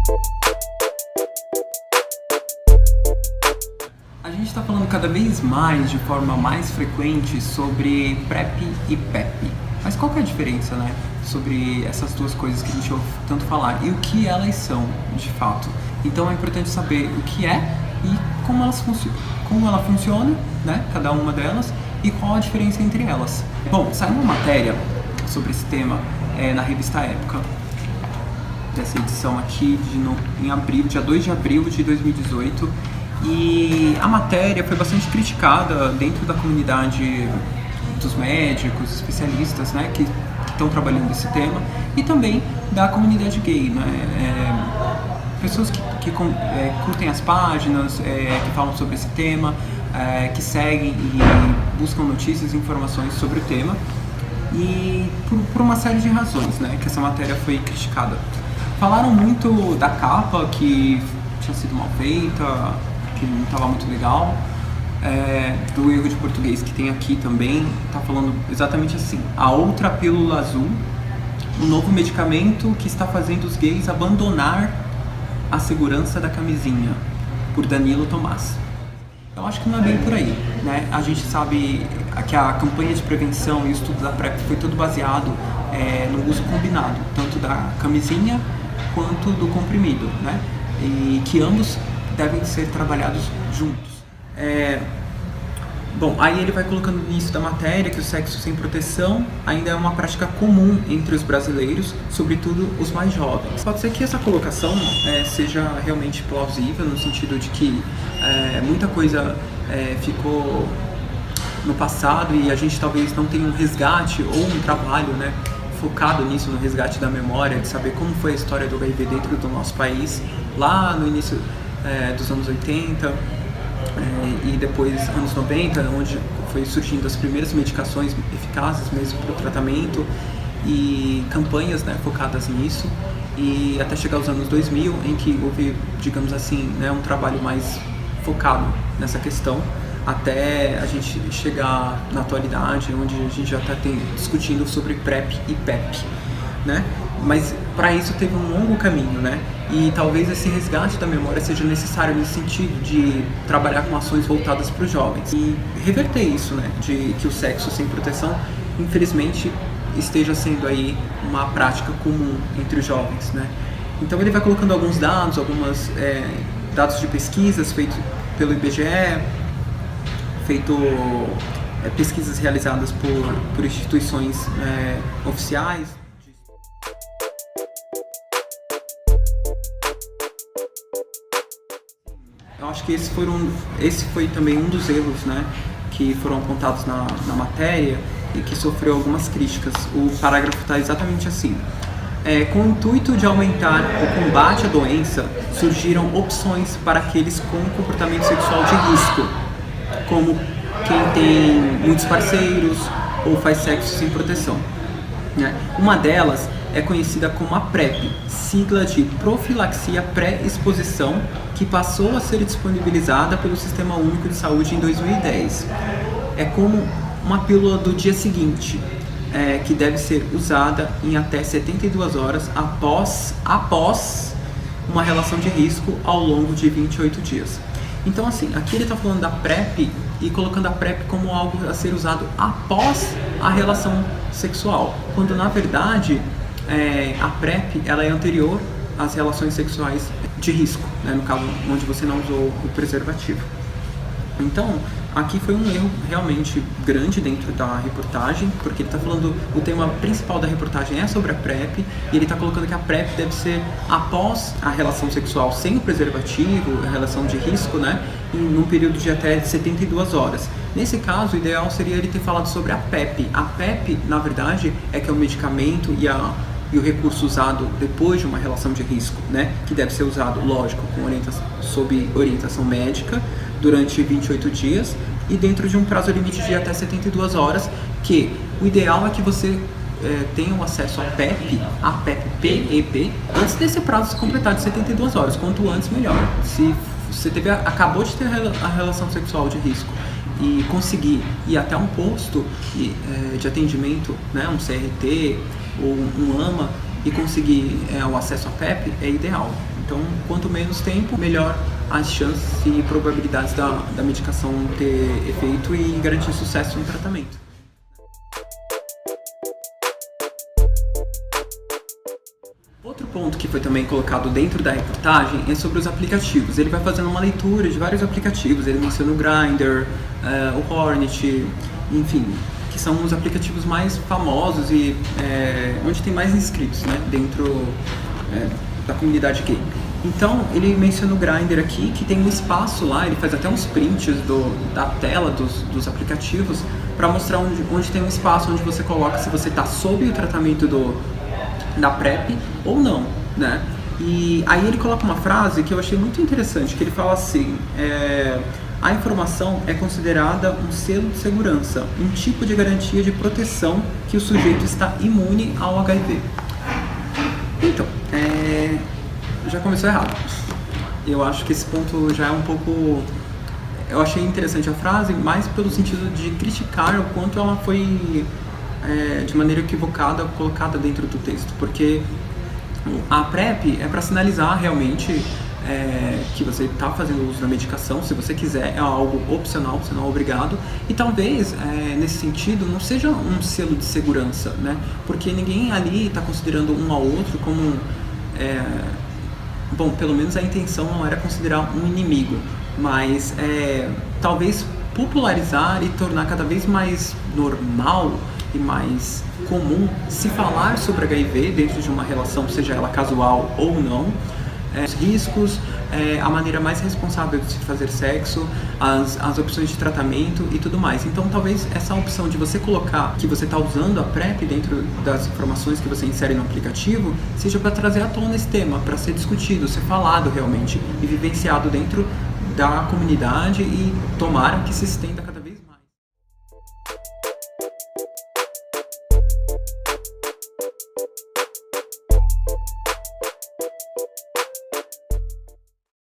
A gente está falando cada vez mais, de forma mais frequente, sobre PrEP e PEP. Mas qual que é a diferença, né, sobre essas duas coisas que a gente ouve tanto falar e o que elas são, de fato? Então é importante saber o que é e como ela funciona, né, cada uma delas, e qual a diferença entre elas. Bom, saiu uma matéria sobre esse tema na revista Época, dessa edição aqui em abril, dia 2 de abril de 2018, e a matéria foi bastante criticada dentro da comunidade dos médicos, especialistas, né, que estão trabalhando esse tema, e também da comunidade gay, né, pessoas que curtem as páginas, que falam sobre esse tema, que seguem e buscam notícias e informações sobre o tema, e por uma série de razões, né, que essa matéria foi criticada. Falaram muito da capa, que tinha sido mal feita, que não estava muito legal, do erro de português que tem aqui também, está falando exatamente assim: a outra pílula azul, um novo medicamento que está fazendo os gays abandonar a segurança da camisinha, por Danilo Tomás. Eu acho que não é bem por aí, né? A gente sabe que a campanha de prevenção e o estudo da PrEP foi todo baseado no uso combinado, tanto da camisinha quanto do comprimido, né? E que ambos devem ser trabalhados juntos. Bom, aí ele vai colocando no início da matéria que o sexo sem proteção ainda é uma prática comum entre os brasileiros, sobretudo os mais jovens. Pode ser que essa colocação seja realmente plausível, no sentido de que muita coisa ficou no passado e a gente talvez não tenha um resgate ou um trabalho, né, focado nisso, no resgate da memória, de saber como foi a história do HIV dentro do nosso país, lá no início dos anos 80, e depois anos 90, onde foi surgindo as primeiras medicações eficazes mesmo para o tratamento e campanhas, né, focadas nisso, e até chegar aos anos 2000, em que houve, digamos assim, né, um trabalho mais focado nessa questão, até a gente chegar na atualidade, onde a gente já está discutindo sobre PrEP e PEP, né? Mas para isso teve um longo caminho, né? E talvez esse resgate da memória seja necessário nesse sentido de trabalhar com ações voltadas para os jovens e reverter isso, né? De que o sexo sem proteção, infelizmente, esteja sendo aí uma prática comum entre os jovens, né? Então ele vai colocando alguns dados, dados de pesquisas feitos pelo IBGE, pesquisas realizadas por instituições oficiais. Eu acho que esse foi também um dos erros, né, que foram apontados na matéria e que sofreu algumas críticas. O parágrafo está exatamente assim: com o intuito de aumentar o combate à doença, surgiram opções para aqueles com comportamento sexual de risco, como quem tem muitos parceiros ou faz sexo sem proteção, né? Uma delas é conhecida como a PrEP, sigla de Profilaxia Pré-Exposição, que passou a ser disponibilizada pelo Sistema Único de Saúde em 2010. É como uma pílula do dia seguinte, que deve ser usada em até 72 horas após uma relação de risco ao longo de 28 dias. Então, assim, aqui ele está falando da PrEP e colocando a PrEP como algo a ser usado após a relação sexual, quando na verdade a PrEP ela é anterior às relações sexuais de risco, né, no caso onde você não usou o preservativo. Então, aqui foi um erro realmente grande dentro da reportagem, porque ele está falando, o tema principal da reportagem é sobre a PrEP, e ele está colocando que a PrEP deve ser após a relação sexual sem o preservativo, a relação de risco, né, num período de até 72 horas. Nesse caso, o ideal seria ele ter falado sobre a PEP. A PEP, na verdade, que é o medicamento e o recurso usado depois de uma relação de risco, né, que deve ser usado, lógico, sob orientação médica, durante 28 dias e dentro de um prazo limite de até 72 horas, que o ideal é que você tenha o acesso à PEP, PEP, antes desse prazo se completar de 72 horas, quanto antes melhor. Se você acabou de ter a relação sexual de risco e conseguir ir até um posto de atendimento, né, um CRT ou um AMA, e conseguir o acesso à PEP, é ideal. Então Então, quanto menos tempo, melhor as chances e probabilidades da medicação ter efeito e garantir sucesso no tratamento. Outro ponto que foi também colocado dentro da reportagem é sobre os aplicativos. Ele vai fazendo uma leitura de vários aplicativos, ele menciona o Grindr, o Hornet, enfim, que são os aplicativos mais famosos e onde tem mais inscritos, né, dentro da comunidade gay. Então, ele menciona o Grindr aqui, que tem um espaço lá, ele faz até uns prints da tela dos aplicativos para mostrar onde tem um espaço onde você coloca se você está sob o tratamento da PrEP ou não, né? E aí ele coloca uma frase que eu achei muito interessante, que ele fala assim, a informação é considerada um selo de segurança, um tipo de garantia de proteção que o sujeito está imune ao HIV. Então, já começou errado. Eu acho que esse ponto já é um pouco... Eu achei interessante a frase, mais pelo sentido de criticar o quanto ela foi de maneira equivocada colocada dentro do texto, porque a PrEP é para sinalizar realmente que você está fazendo uso da medicação, se você quiser, é algo opcional, você não é obrigado, e talvez nesse sentido não seja um selo de segurança, né? Porque ninguém ali está considerando um ao outro como bom, pelo menos a intenção não era considerar um inimigo, mas talvez popularizar e tornar cada vez mais normal e mais comum se falar sobre HIV dentro de uma relação, seja ela casual ou não, os riscos, a maneira mais responsável de se fazer sexo, as opções de tratamento e tudo mais. Então talvez essa opção de você colocar que você está usando a PrEP dentro das informações que você insere no aplicativo seja para trazer à tona esse tema, para ser discutido, ser falado realmente e vivenciado dentro da comunidade e tomara que se estenda cada vez